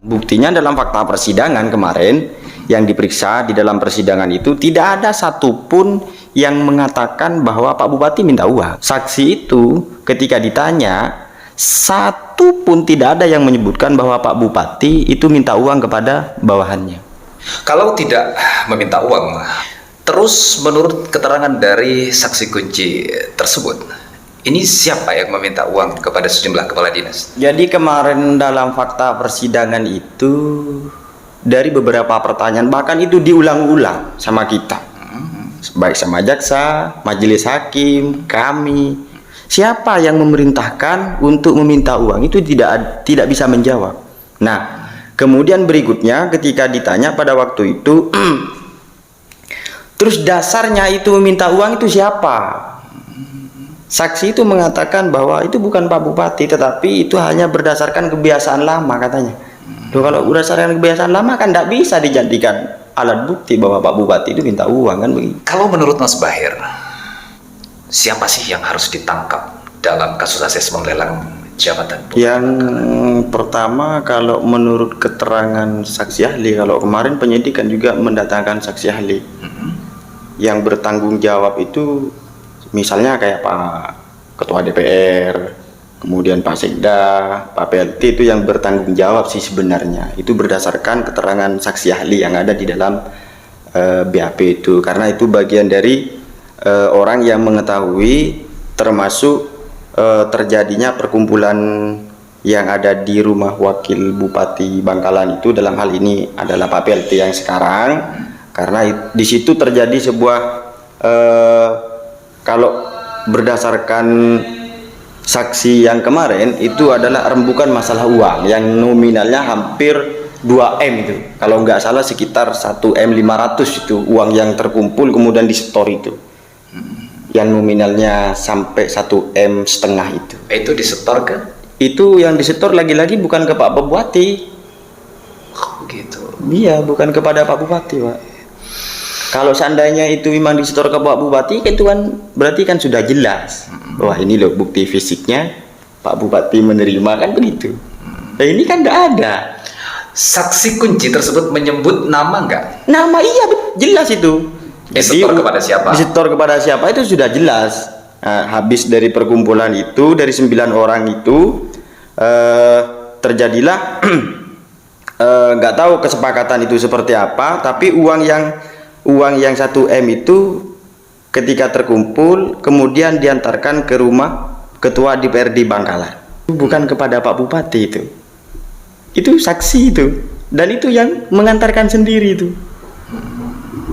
Buktinya dalam fakta persidangan kemarin yang diperiksa di dalam persidangan itu tidak ada satupun yang mengatakan bahwa Pak Bupati minta uang. Saksi itu ketika ditanya, satu pun tidak ada yang menyebutkan bahwa Pak Bupati itu minta uang kepada bawahannya. Kalau tidak meminta uang, terus menurut keterangan dari saksi kunci tersebut, ini siapa yang meminta uang kepada sejumlah kepala dinas? Jadi kemarin dalam fakta persidangan itu dari beberapa pertanyaan bahkan itu diulang-ulang sama kita, baik sama jaksa, majelis hakim, kami. Siapa yang memerintahkan untuk meminta uang itu tidak bisa menjawab. Nah, kemudian berikutnya ketika ditanya pada waktu itu, terus dasarnya itu meminta uang itu siapa? Saksi itu mengatakan bahwa itu bukan Pak Bupati, tetapi itu hanya berdasarkan kebiasaan lama katanya. Loh, kalau berdasarkan kebiasaan lama kan tidak bisa dijadikan alat bukti bahwa Pak Bupati itu minta uang kan begitu. Kalau menurut Mas Bahir, siapa sih yang harus ditangkap dalam kasus asesmen lelang jabatan? Yang pertama, kalau menurut keterangan saksi ahli, kalau kemarin penyidikan juga mendatangkan saksi ahli yang bertanggung jawab itu, misalnya kayak Pak Ketua DPR, kemudian Pak Sekda, Pak PLT, itu yang bertanggung jawab sih sebenarnya. Itu berdasarkan keterangan saksi ahli yang ada di dalam BAP itu, karena itu bagian dari orang yang mengetahui termasuk terjadinya perkumpulan yang ada di rumah wakil Bupati Bangkalan itu, dalam hal ini adalah Pak PLT yang sekarang, karena di situ terjadi sebuah kalau berdasarkan saksi yang kemarin itu adalah rembukan masalah uang yang nominalnya hampir 2M itu, kalau nggak salah sekitar 1M500 itu uang yang terkumpul kemudian disetor itu, yang nominalnya sampai 1M setengah itu. Itu disetor ke? Itu yang disetor lagi-lagi bukan ke Pak Bupati. Oh, gitu. Iya, bukan kepada Pak Bupati, Pak. Kalau seandainya itu memang disetor ke Pak Bupati, itu kan berarti kan sudah jelas bahwa ini loh bukti fisiknya Pak Bupati menerima, kan begitu. Nah, ini kan tidak ada. Saksi kunci tersebut menyebut nama nggak? Nama iya jelas itu. Disetor kepada siapa? Disetor kepada siapa itu sudah jelas. Nah, habis dari perkumpulan itu, dari 9 orang itu terjadilah nggak tahu kesepakatan itu seperti apa, tapi uang yang 1M itu ketika terkumpul kemudian diantarkan ke rumah Ketua DPRD Bangkalan, bukan kepada Pak Bupati itu saksi itu, dan itu yang mengantarkan sendiri itu.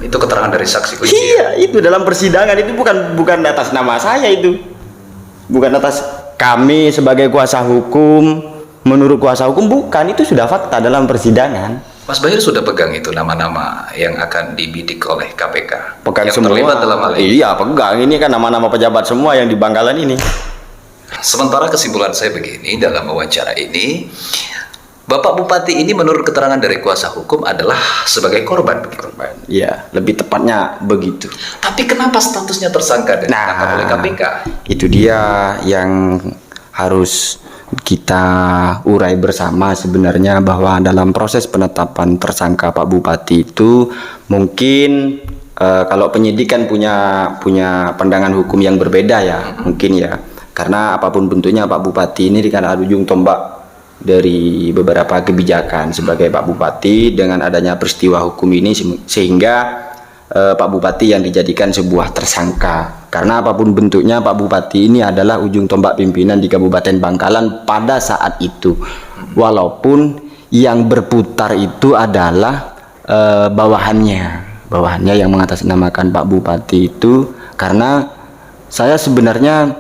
Itu keterangan dari saksi kunci. Iya, itu dalam persidangan itu bukan atas nama saya, itu bukan atas kami sebagai kuasa hukum, menurut kuasa hukum, bukan, itu sudah fakta dalam persidangan. Mas Bahir sudah pegang itu nama-nama yang akan dibidik oleh KPK? Pegang yang semua. Terlibat dalam hal ini? Iya, pegang. Ini kan nama-nama pejabat semua yang di Bangkalan ini. Sementara kesimpulan saya begini dalam wawancara ini, Bapak Bupati ini menurut keterangan dari kuasa hukum adalah sebagai korban. Iya, lebih tepatnya begitu. Tapi kenapa statusnya tersangka dan ditangkap oleh KPK? Itu dia yang harus kita urai bersama sebenarnya, bahwa dalam proses penetapan tersangka Pak Bupati itu mungkin kalau penyidikan punya pandangan hukum yang berbeda ya, mungkin ya, karena apapun bentuknya Pak Bupati ini kan ujung tombak dari beberapa kebijakan sebagai Pak Bupati. Dengan adanya peristiwa hukum ini sehingga Pak Bupati yang dijadikan sebuah tersangka, karena apapun bentuknya Pak Bupati ini adalah ujung tombak pimpinan di Kabupaten Bangkalan pada saat itu, walaupun yang berputar itu adalah bawahannya yang mengatasnamakan Pak Bupati itu. Karena saya sebenarnya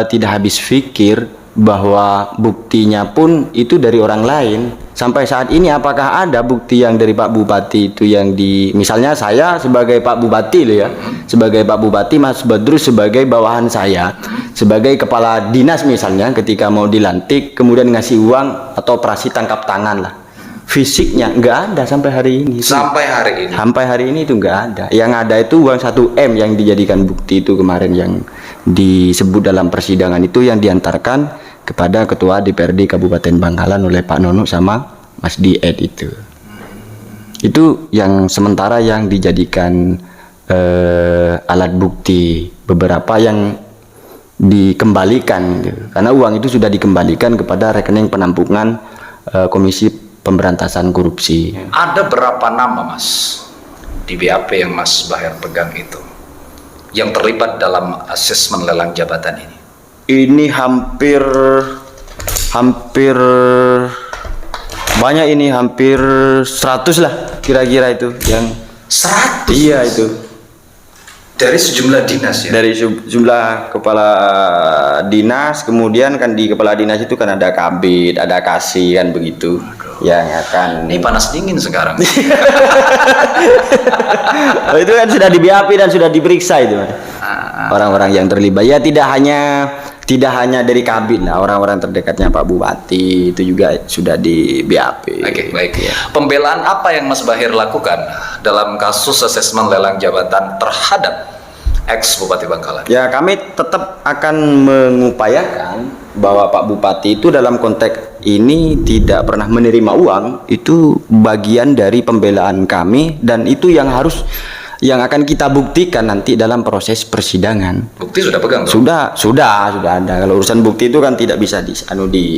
tidak habis pikir bahwa buktinya pun itu dari orang lain. Sampai saat ini apakah ada bukti yang dari Pak Bupati itu yang misalnya saya sebagai Pak Bupati loh ya, sebagai Pak Bupati, Mas Badrus sebagai bawahan saya, sebagai kepala dinas misalnya, ketika mau dilantik kemudian ngasih uang atau operasi tangkap tangan lah, fisiknya nggak ada sampai hari ini. Sampai hari ini itu nggak ada. Yang ada itu uang 1M yang dijadikan bukti itu kemarin, yang disebut dalam persidangan itu, yang diantarkan kepada Ketua DPRD Kabupaten Bangkalan oleh Pak Nono sama Mas Diet itu. Itu yang sementara yang dijadikan alat bukti, beberapa yang dikembalikan gitu. Karena uang itu sudah dikembalikan kepada rekening penampungan Komisi Pemberantasan Korupsi. Ada berapa nama Mas di BAP yang Mas Baher pegang itu yang terlibat dalam asesmen lelang jabatan ini? Ini hampir banyak, ini hampir 100 lah kira-kira itu yang 100? Iya itu. Dari sejumlah dinas ya? Dari jumlah kepala dinas, kemudian kan di kepala dinas itu kan ada kabid, ada kasih kan begitu. Yang akan Ini panas dingin sekarang. Oh, itu kan sudah di BAP dan sudah diperiksa itu, Mas. Orang-orang yang terlibat. Ya tidak hanya dari kabin lah, orang-orang terdekatnya Pak Bupati itu juga sudah di BAP. Oke, baik. Pembelaan apa yang Mas Baher lakukan dalam kasus asesmen lelang jabatan terhadap ex Bupati Bangkalan? Ya, kami tetap akan mengupayakan bahwa Pak Bupati itu dalam konteks ini tidak pernah menerima uang. Itu bagian dari pembelaan kami dan itu yang akan kita buktikan nanti dalam proses persidangan. Bukti sudah pegang dong? Sudah ada. Kalau urusan bukti itu kan tidak bisa di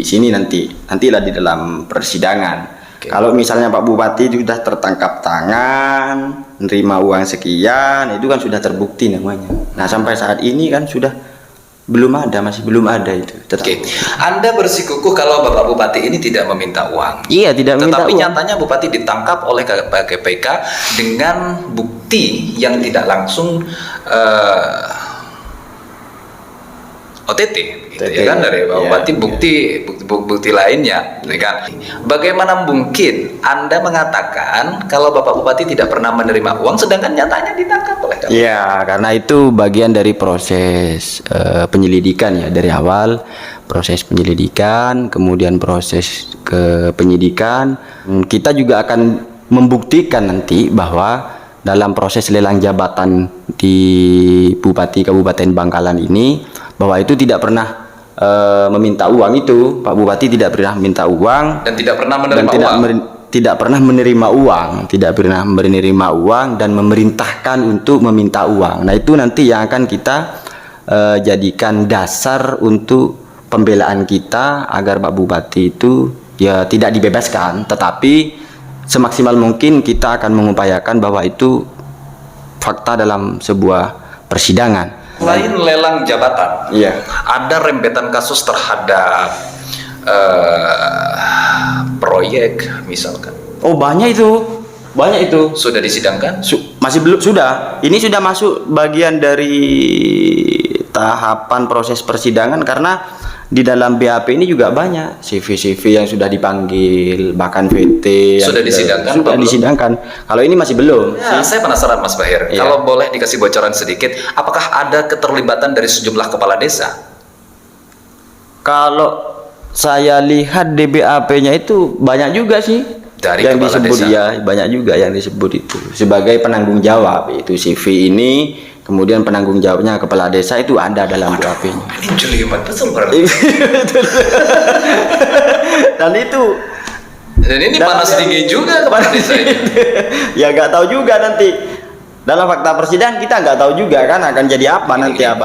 sini nantilah di dalam persidangan. Oke. Kalau misalnya Pak Bupati sudah tertangkap tangan, menerima uang sekian, itu kan sudah terbukti namanya. Nah, sampai saat ini kan masih belum ada itu. Oke. Anda bersikukuh kalau Bapak Bupati ini tidak meminta uang. Iya, tidak meminta Tetapi uang. nyatanya Bupati ditangkap oleh KPK dengan bukti yang tidak langsung OTT, gitu ya kan, dari Pak Iya, Bupati, iya. bukti lainnya, ya kan. Bagaimana mungkin Anda mengatakan kalau Bapak Bupati tidak pernah menerima uang, sedangkan nyatanya ditangkap oleh KPK? Ya, karena itu bagian dari proses penyelidikan ya, dari awal proses penyelidikan, kemudian proses ke penyidikan. Kita juga akan membuktikan nanti bahwa dalam proses lelang jabatan di Bupati Kabupaten Bangkalan ini, bahwa itu tidak pernah meminta uang itu. Pak Bupati tidak pernah minta uang Dan tidak pernah dan menerima uang. tidak pernah menerima uang dan memerintahkan untuk meminta uang. Nah, itu nanti yang akan kita jadikan dasar untuk pembelaan kita agar Pak Bupati itu ya tidak dibebaskan, tetapi semaksimal mungkin kita akan mengupayakan bahwa itu fakta dalam sebuah persidangan. Selain lelang jabatan, Iya. ada rembetan kasus terhadap proyek misalkan. Oh, banyak itu. Sudah disidangkan? Masih belum, sudah. Ini sudah masuk bagian dari tahapan proses persidangan karena di dalam BAP ini juga banyak CV yang sudah dipanggil, bahkan VT yang Sudah disidangkan sudah atau belum? disidangkan. Kalau ini masih belum. Ya, saya penasaran Mas Baher. Iya. Kalau boleh dikasih bocoran sedikit, apakah ada keterlibatan dari sejumlah kepala desa? Kalau saya lihat di BAP-nya itu banyak juga sih Dari yang kepala disebut, desa? ya banyak juga yang disebut itu sebagai penanggung jawab. Itu CV ini, kemudian penanggung jawabnya kepala desa itu ada dalam BAP-nya. Ini jelimet betul berarti. Dan itu Dan ini panas dingin juga kepala desa ini. ya nggak tahu juga nanti dalam fakta persidangan, kita nggak tahu juga kan akan jadi apa nanti, Abang.